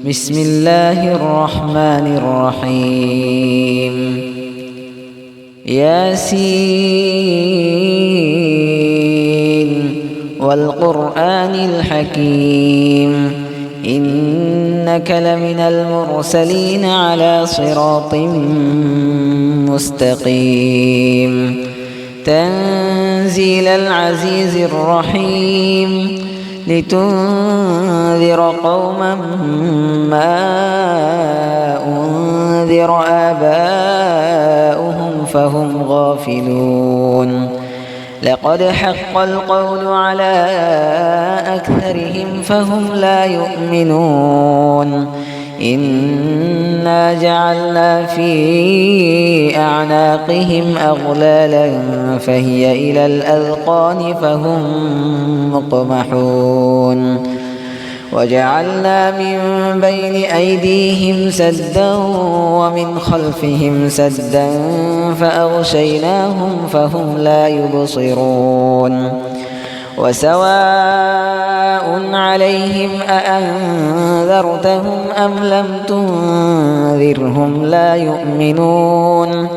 بسم الله الرحمن الرحيم ياسين والقرآن الحكيم إنك لمن المرسلين على صراط مستقيم تنزيل العزيز الرحيم لتنذر قوما ما أنذر آباؤهم فهم غافلون لقد حق القول على أكثرهم فهم لا يؤمنون إنا جعلنا في أعناقهم أغلالا فهي إلى الأذقان فهم مقمحون وجعلنا من بين أيديهم سدا ومن خلفهم سدا فأغشيناهم فهم لا يبصرون وسواء عليهم أأنذرتهم أم لم تنذرهم لا يؤمنون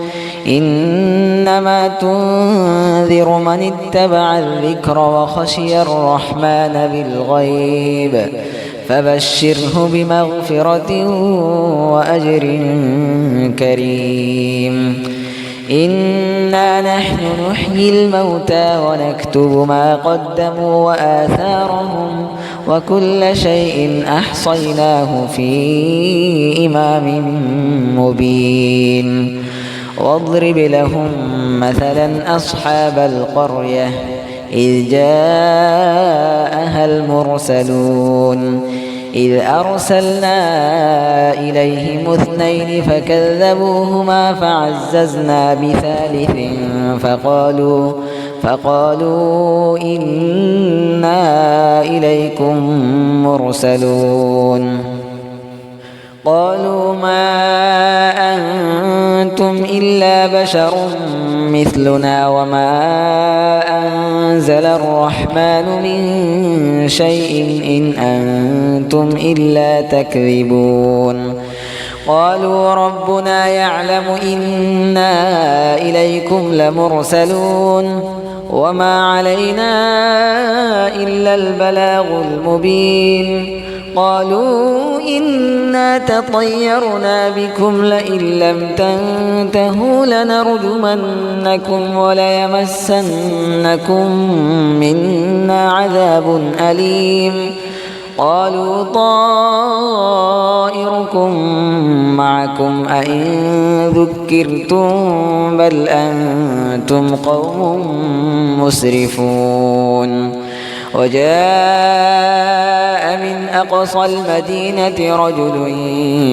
إنما تنذر من اتبع الذكر وخشي الرحمن بالغيب فبشره بمغفرة وأجر كريم إنا نحن نحيي الموتى ونكتب ما قدموا وآثارهم وكل شيء أحصيناه في إمام مبين واضرب لهم مثلا أصحاب القرية إذ جاءها المرسلون إذ أرسلنا إليهم اثنين فكذبوهما فعززنا بثالث فقالوا إنا إليكم مرسلون قالوا ما أنتم إلا بشر مثلنا وما أنزل الرحمن من شيء إن أنتم إلا تكذبون قالوا ربنا يعلم إنا إليكم لمرسلون وما علينا إلا البلاغ المبين قالوا إنا تطيرنا بكم لئن لم تنتهوا لنرجمنكم وليمسنكم منا عذاب أليم قالوا طائركم معكم أئن ذكرتم بل أنتم قوم مسرفون وجاء من أقصى المدينة رجل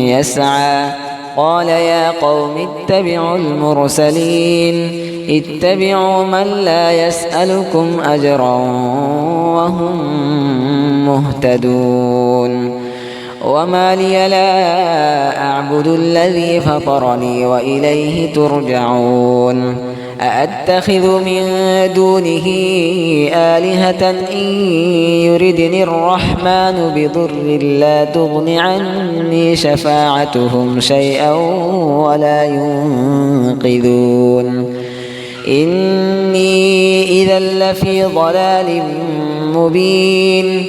يسعى قال يا قوم اتبعوا المرسلين اتبعوا من لا يسألكم أجرا وهم مهتدون وما لي لا أعبد الذي فطرني وإليه ترجعون أأتخذ من دونه آلهة إن يردني الرحمن بضر لا تغن عني شفاعتهم شيئا ولا ينقذون إني إذا لفي ضلال مبين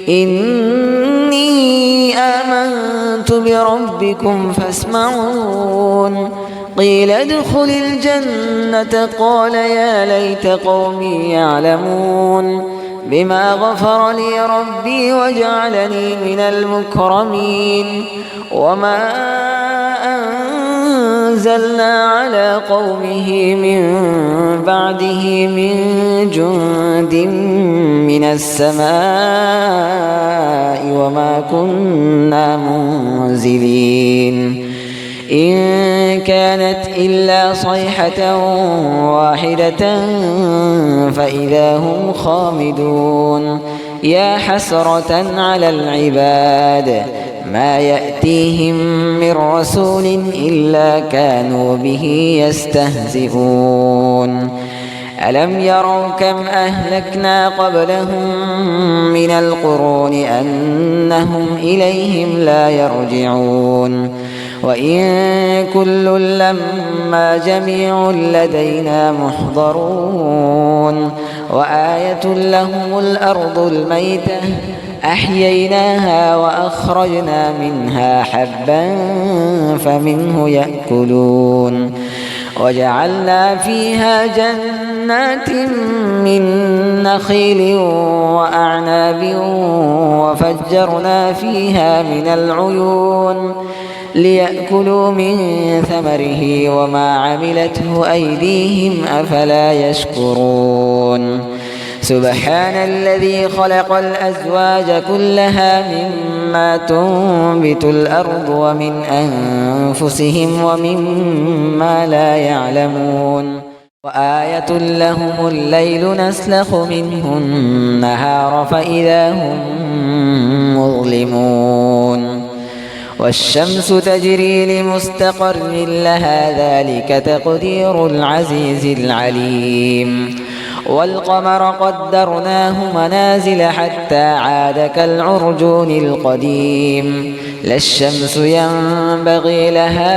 إني آمنت بربكم فاسمعون قيل ادخل الجنة قال يا ليت قومي يعلمون بما غفر لي ربي وجعلني من المكرمين وما أنزلنا على قومه من بعده من جند من السماء وما كنا منزلين إن كانت إلا صيحة واحدة فإذا هم خامدون يا حسرة على العباد ما يأتيهم من رسول إلا كانوا به يستهزئون ألم يروا كم أهلكنا قبلهم من القرون أنهم إليهم لا يرجعون وإن كل لما جميع لدينا محضرون وآية لهم الأرض الميتة أحييناها وأخرجنا منها حبا فمنه يأكلون وجعلنا فيها جنات من نخيل وأعناب وفجرنا فيها من العيون ليأكلوا من ثمره وما عملته أيديهم أفلا يشكرون سبحان الذي خلق الأزواج كلها مما تنبت الأرض ومن أنفسهم ومما لا يعلمون وآية لهم الليل نسلخ منه النهار فإذا هم مظلمون والشمس تجري لمستقر لها ذلك تقدير العزيز العليم والقمر قدرناه منازل حتى عاد كالعرجون القديم لا الشمس ينبغي لها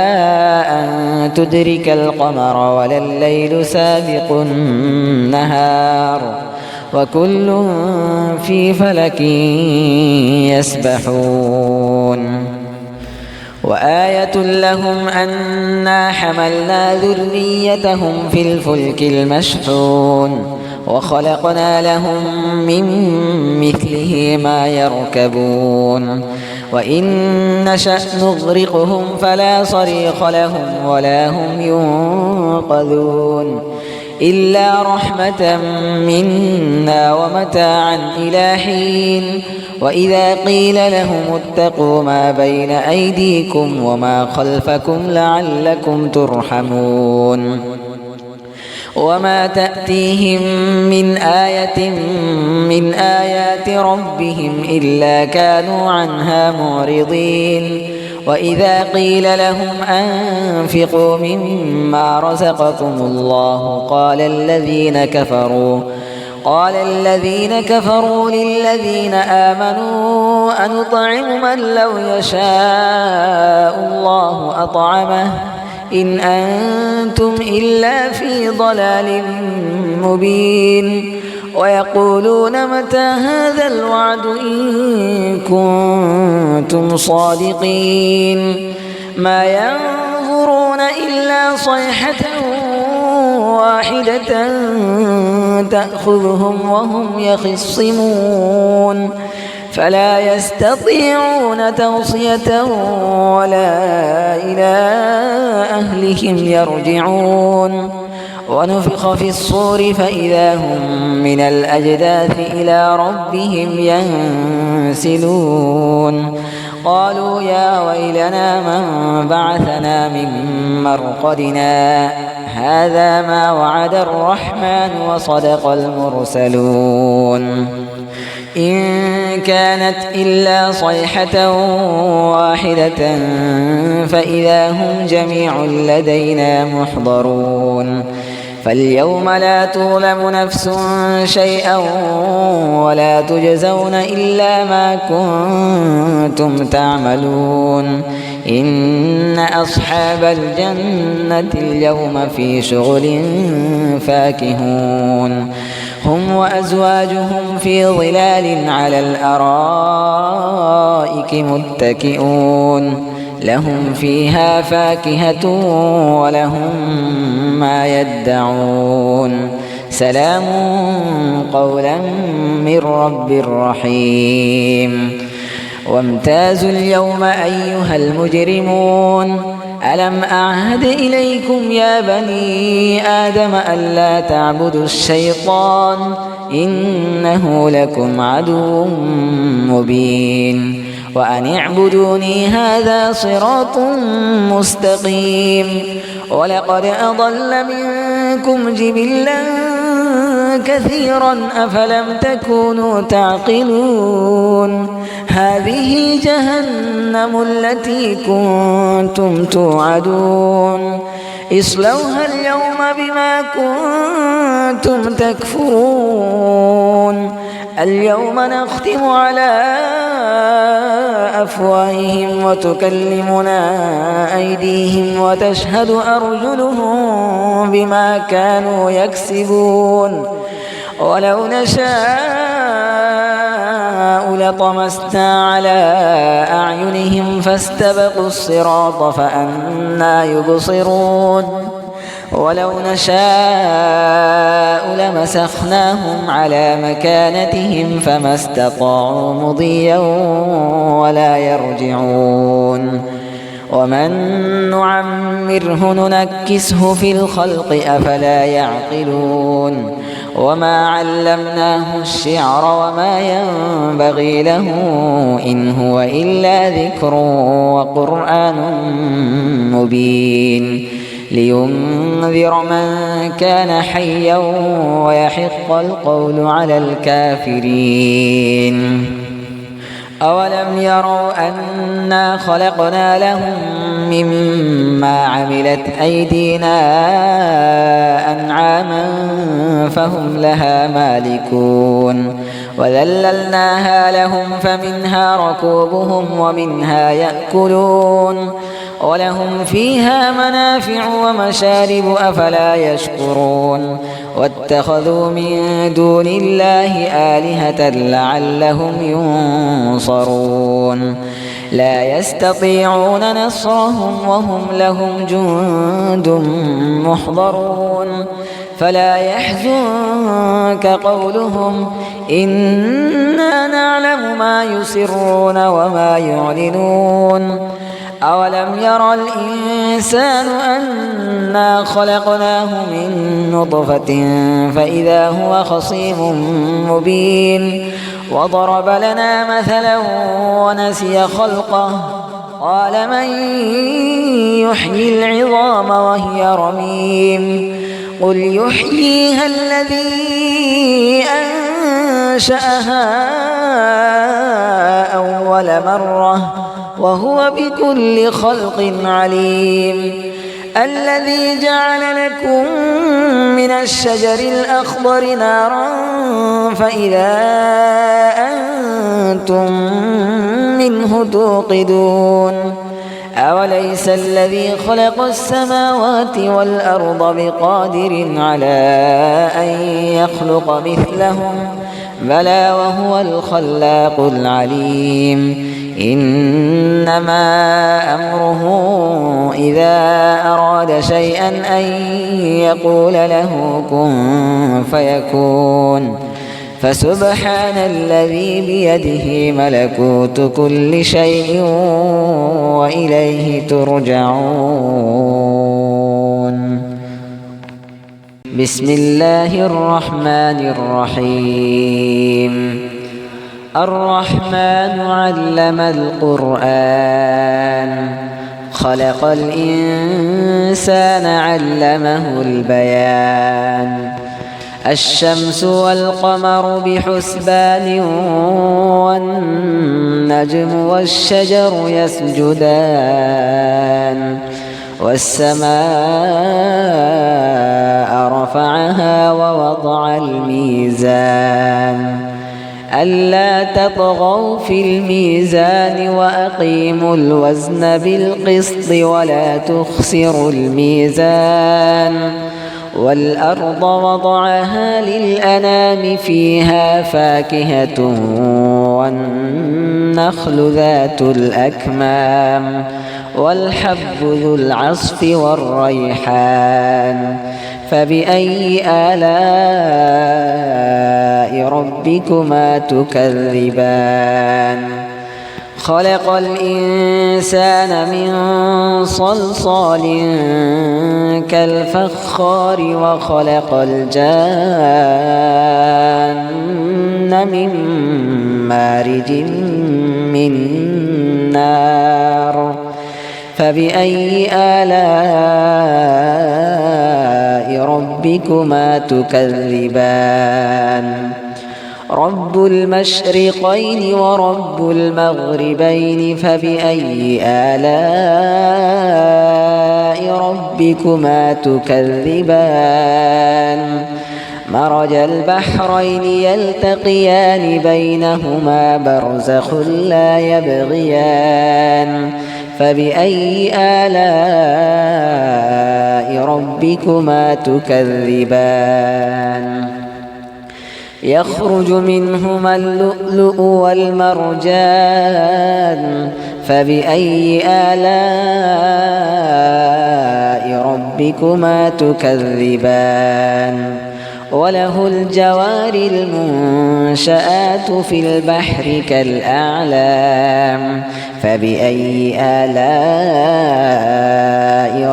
أن تدرك القمر ولا الليل سابق النهار وكل في فلك يسبحون وآية لهم أنا حملنا ذريتهم في الفلك المشحون وخلقنا لهم من مثله ما يركبون وإن نشأ نغرقهم فلا صريخ لهم ولا هم ينقذون إلا رحمة منا ومتاعا إلى حين وإذا قيل لهم اتقوا ما بين أيديكم وما خلفكم لعلكم ترحمون وما تأتيهم من آية من آيات ربهم إلا كانوا عنها معرضين وإذا قيل لهم أنفقوا مما رزقكم الله قال الذين كفروا للذين آمنوا أنطعم من لو يشاء الله أطعمه إن أنتم إلا في ضلال مبين ويقولون متى هذا الوعد إن كنتم صادقين ما ينظرون إلا صيحة واحدة تأخذهم وهم يخصمون فلا يستطيعون توصية ولا إلى أهلهم يرجعون ونفخ في الصور فإذا هم من الأجداث إلى ربهم ينسلون قالوا يا ويلنا من بعثنا من مرقدنا هذا ما وعد الرحمن وصدق المرسلون إن كانت إلا صيحة واحدة فإذا هم جميع لدينا محضرون فاليوم لا تظلم نفس شيئا ولا تجزون إلا ما كنتم تعملون إن أصحاب الجنة اليوم في شغل فاكهون هم وأزواجهم في ظلال على الأرائك متكئون لهم فيها فاكهة ولهم ما يدعون سلام قولا من رب رحيم وامتازوا اليوم أيها المجرمون ألم أعهد إليكم يا بني آدم ألا تعبدوا الشيطان إنه لكم عدو مبين وأن اعبدوني هذا صراط مستقيم ولقد أضل منكم جبلا كثيرا أفلم تكونوا تعقلون هذه جهنم التي كنتم توعدون اصلوها اليوم بما كنتم تكفرون اليوم نختم على أفواههم وتكلمنا أيديهم وتشهد أرجلهم بما كانوا يكسبون ولو نشاء لطمسنا على أعينهم فاستبقوا الصراط فأنى يبصرون ولو نشاء لمسخناهم على مكانتهم فما استطاعوا مضيا ولا يرجعون ومن نعمره ننكسه في الخلق أفلا يعقلون وما علمناه الشعر وما ينبغي له إن هو إلا ذكر وقرآن مبين لينذر من كان حيا ويحق القول على الكافرين أولم يروا أنا خلقنا لهم مما عملت أيدينا أنعاما فهم لها مالكون وذللناها لهم فمنها ركوبهم ومنها يأكلون ولهم فيها منافع ومشارب أفلا يشكرون واتخذوا من دون الله آلهة لعلهم ينصرون لا يستطيعون نصرهم وهم لهم جند محضرون فلا يحزنك قولهم إنا نعلم ما يسرون وما يعلنون أولم ير الإنسان أنا خلقناه من نطفة فإذا هو خصيم مبين وضرب لنا مثلا ونسي خلقه قال من يحيي العظام وهي رميم قل يحييها الذي أنشأها أول مرة وهو بكل خلق عليم الذي جعل لكم من الشجر الأخضر نارا فإذا أنتم منه توقدون أوليس الذي خلق السماوات والأرض بقادر على أن يخلق مثلهم بلى وهو الخلاق العليم إنما أمره إذا أراد شيئا أن يقول له كن فيكون فسبحان الذي بيده ملكوت كل شيء وإليه ترجعون بسم الله الرحمن الرحيم الرحمن علم القرآن خلق الإنسان علمه البيان الشمس والقمر بحسبان والنجم والشجر يسجدان والسماء رفعها ووضع الميزان ألا تطغوا في الميزان وأقيموا الوزن بالقسط ولا تخسروا الميزان والأرض وضعها للأنام فيها فاكهة والنخل ذات الأكمام والحب ذو العصف والريحان فبأي آلاء ربكما تكذبان خلق الإنسان من صلصال كالفخار وخلق الجان من مارج من نار فبأي آلاء ربكما تكذبان رب المشرقين ورب المغربين فبأي آلاء ربكما ربكما تكذبان مرج البحرين يلتقيان بينهما برزخ لا يبغيان فبأي آلاء ربكما تكذبان يخرج منهما اللؤلؤ والمرجان فبأي آلاء ربكما تكذبان وله الجوار المنشآت في البحر كالأعلام فبأي آلاء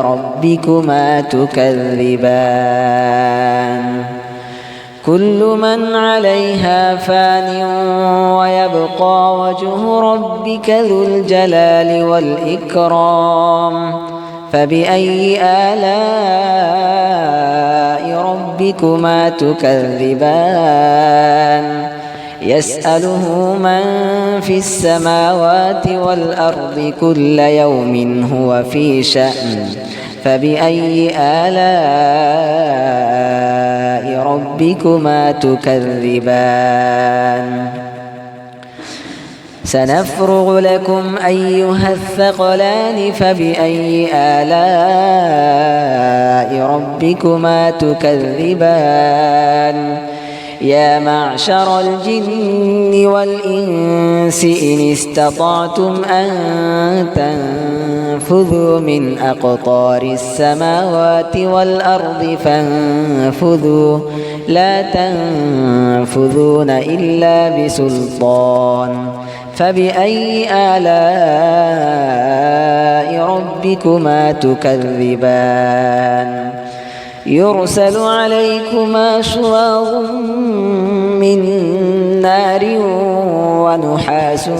ربكما تكذبان كل من عليها فان ويبقى وجه ربك ذو الجلال والإكرام فبأي آلاء ربكما تكذبان يسأله من في السماوات والأرض كل يوم هو في شأن فبأي آلاء ربكما تكذبان سنفرغ لكم أيها الثقلان فبأي آلاء ربكما تكذبان يا معشر الجن والإنس إن استطعتم أن تنفذوا من أقطار السماوات والأرض فانفذوا لا تنفذون إلا بسلطان فبأي آلاء ربكما تكذبان يرسل عليكما شواظ من نار ونحاس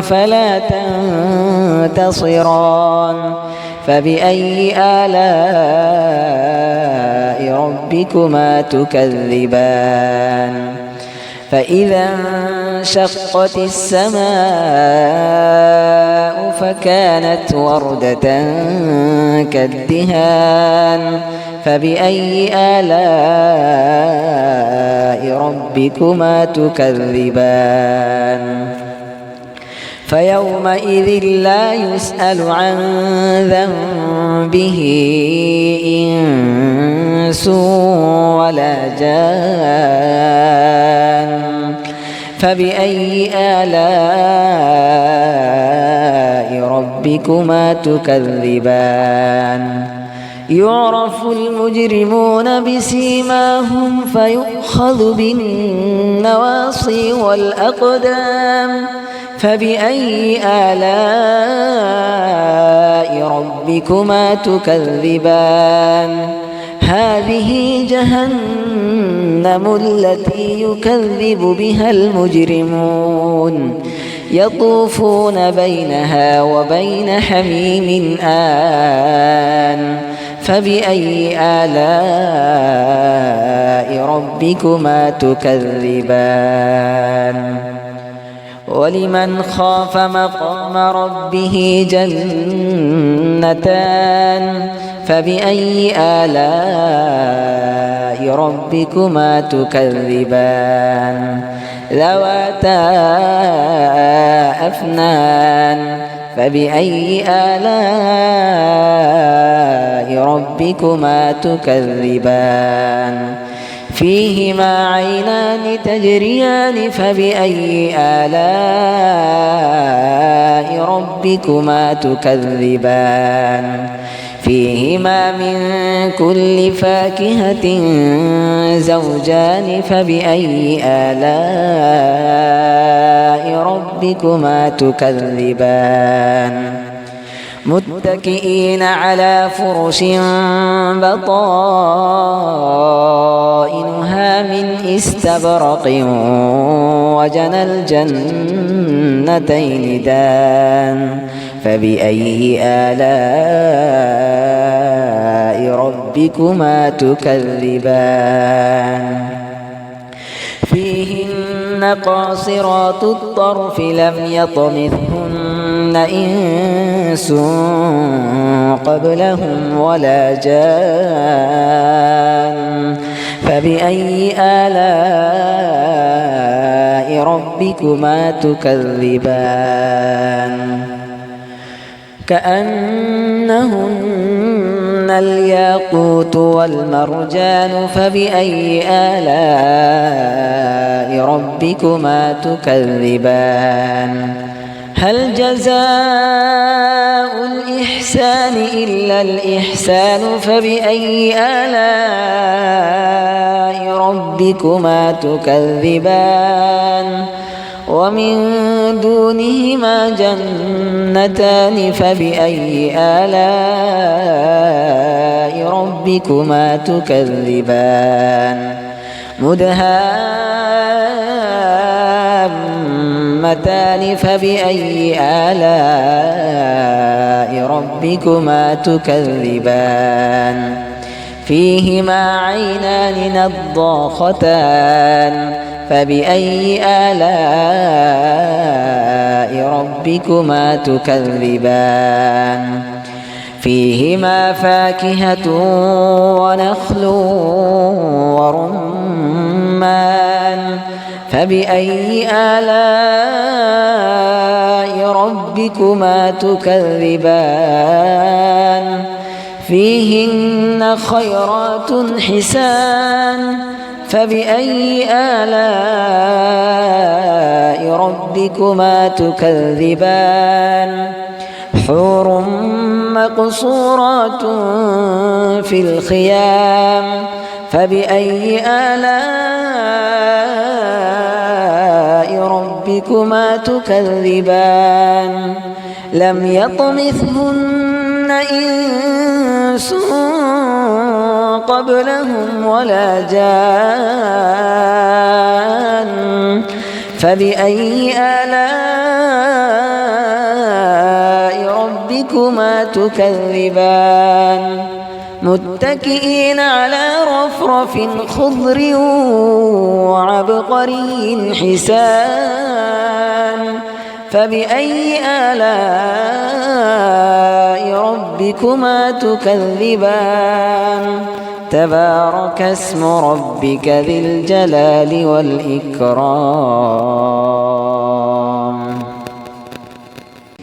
فلا تنتصران فبأي آلاء ربكما تكذبان فإذا انشقت السماء فكانت وردة كالدهان فبأي آلاء ربكما تكذبان فيومئذ لا يسأل عن ذنبه إنس ولا جان فبأي آلاء ربكما تكذبان يعرف المجرمون بسيماهم فيؤخذ بالنواصي والأقدام فبأي آلاء ربكما تكذبان هذه جهنم التي يكذب بها المجرمون يطوفون بينها وبين حميم آن فبأي آلاء ربكما تكذبان ولمن خاف مقام ربه جنتان فبأي آلاء ربكما تكذبان ذواتا أفنان فبأي آلاء ربكما تكذبان فيهما عينان تجريان فبأي آلاء ربكما تكذبان فيهما من كل فاكهة زوجان فبأي آلاء ربكما تكذبان متكئين على فرش بطائنها من استبرق وجنى الجنتين دان فبأي آلاء ربكما تكذبان فيهن قاصرات الطرف لم يطمثهن إنس قبلهم ولا جان فبأي آلاء ربكما تكذبان كأنهن الياقوت والمرجان فبأي آلاء ربكما تكذبان هل جزاء الإحسان إلا الإحسان فبأي آلاء ربكما تكذبان ومن دونهما جنتان فبأي آلاء ربكما تكذبان مدهامتان فبأي آلاء ربكما تكذبان فيهما عينان نضاختان فبأي آلاء ربكما تكذبان فيهما فاكهة ونخل ورمان فبأي آلاء ربكما تكذبان فيهن خيرات حسان فبأي آلاء ربكما تكذبان حور مقصورات في الخيام فبأي آلاء ربكما تكذبان لم يطمثهن إنس قبلهم ولا جان فبأي آلاء ربكما تكذبان متكئين على رفرف خضر وعبقري حسان فبأي آلاء ربكما تكذبان تبارك اسم ربك ذي الجلال والإكرام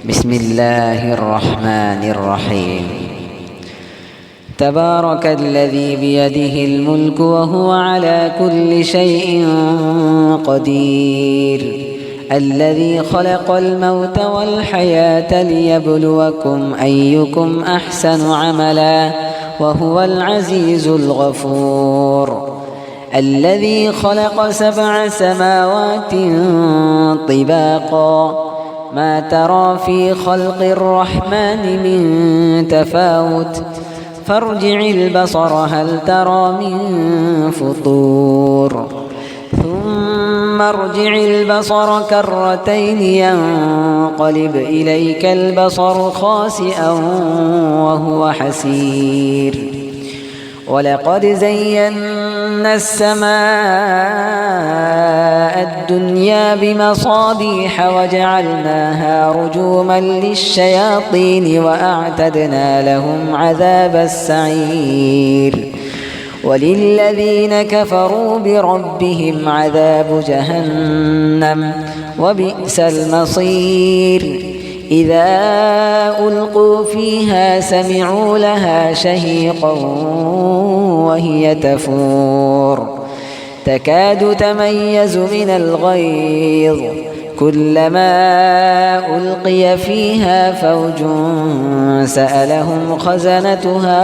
بسم الله الرحمن الرحيم تبارك الذي بيده الملك وهو على كل شيء قدير الذي خلق الموت والحياة ليبلوكم أيكم أحسن عملا وهو العزيز الغفور الذي خلق 7 سماوات طباقا ما ترى في خلق الرحمن من تفاوت فارجع البصر هل ترى من فطور ثم ارجع البصر كرتين ينقلب إليك البصر خاسئا وهو حسير ولقد زينا السماء الدنيا بمصابيح وجعلناها رجوما للشياطين وأعتدنا لهم عذاب السعير وللذين كفروا بربهم عذاب جهنم وبئس المصير إذا ألقوا فيها سمعوا لها شهيقا وهي تفور تكاد تميز من الغيظ كلما ألقي فيها فوج سألهم خزنتها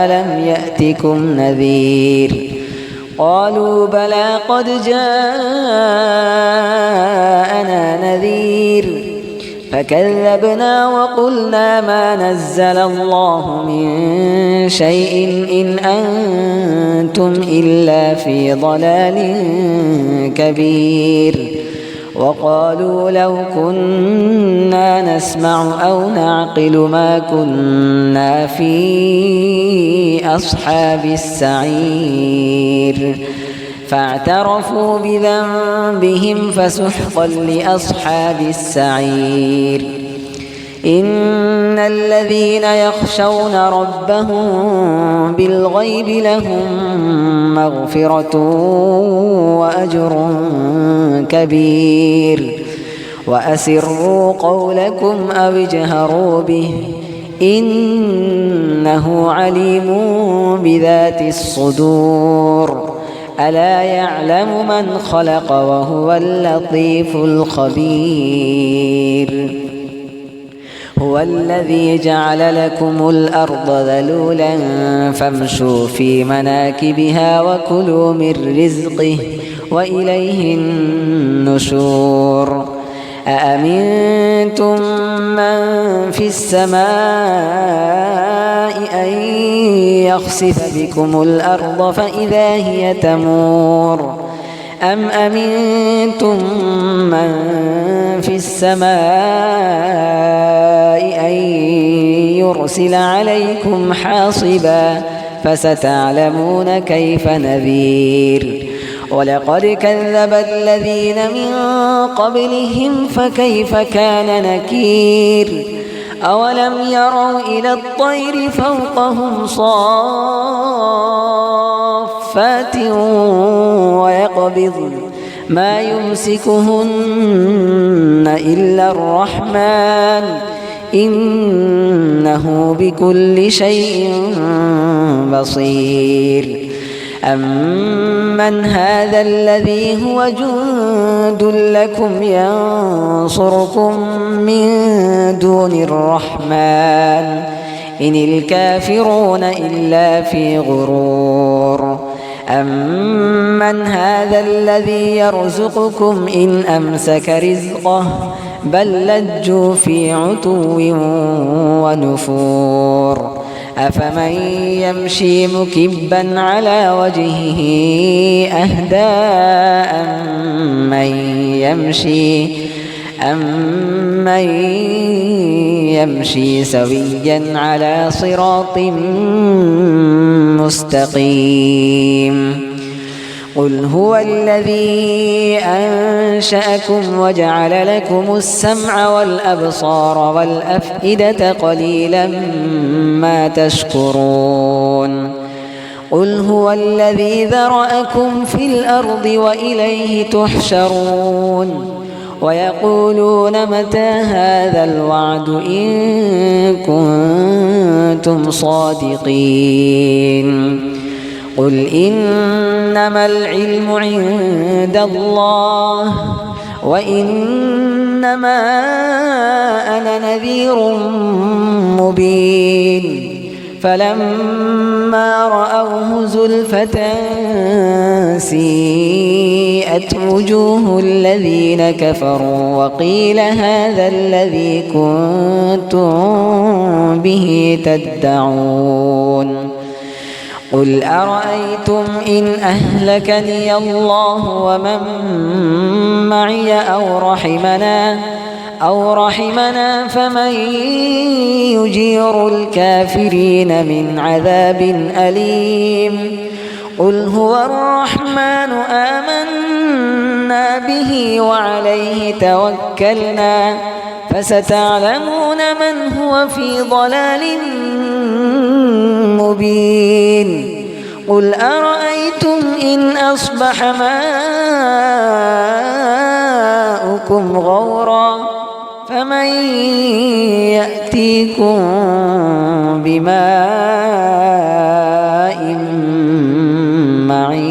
ألم يأتكم نذير قالوا بلى قد جاءنا نذير فكذبنا وقلنا ما نزل الله من شيء إن أنتم إلا في ضلال كبير وقالوا لو كنا نسمع أو نعقل ما كنا في أصحاب السعير فاعترفوا بذنبهم فسحقا لأصحاب السعير. إن الذين يخشون ربهم بالغيب لهم مغفرة وأجر كبير. وأسروا قولكم أو اجهروا به إنه عليم بذات الصدور. ألا يعلم من خلق وهو اللطيف الخبير. هو الذي جعل لكم الأرض ذلولا فامشوا في مناكبها وكلوا من رزقه وإليه النشور. أأمنتم من في السماء أن يخسف بكم الأرض فإذا هي تمور أم أمنتم من في السماء أن يرسل عليكم حاصبا فستعلمون كيف نذير. ولقد كذب الذين من قبلهم فكيف كان نكير. أولم يروا إلى الطير فوقهم صافات ويقبضن ما يمسكهن إلا الرحمن إنه بكل شيء بصير. أمن هذا الذي هو جند لكم ينصركم من دون الرحمن إن الكافرون إلا في غرور. أمن هذا الذي يرزقكم إن أمسك رزقه بل لجوا في عتو ونفور. أفمن يمشي مكبا على وجهه أهدى أمن يمشي سويا على صراط مستقيم. قل هو الذي أنشأكم وجعل لكم السمع والأبصار والأفئدة قليلا ما تشكرون. قل هو الذي ذرأكم في الأرض وإليه تحشرون. ويقولون متى هذا الوعد إن كنتم صادقين. قل إنما العلم عند الله وإنما أنا نذير مبين. فلما رأوه زلفة سيئت وجوه الذين كفروا وقيل هذا الذي كنتم به تدعون. قل أرأيتم إن أهلكني الله ومن معي أو رحمنا فمن يجير الكافرين من عذاب أليم. قل هو الرحمن آمنا به وعليه توكلنا فستعلمون من هو في ضلال مبين. قل أرأيتم إن أصبح ماؤكم غورا فمن يأتيكم بماء معين.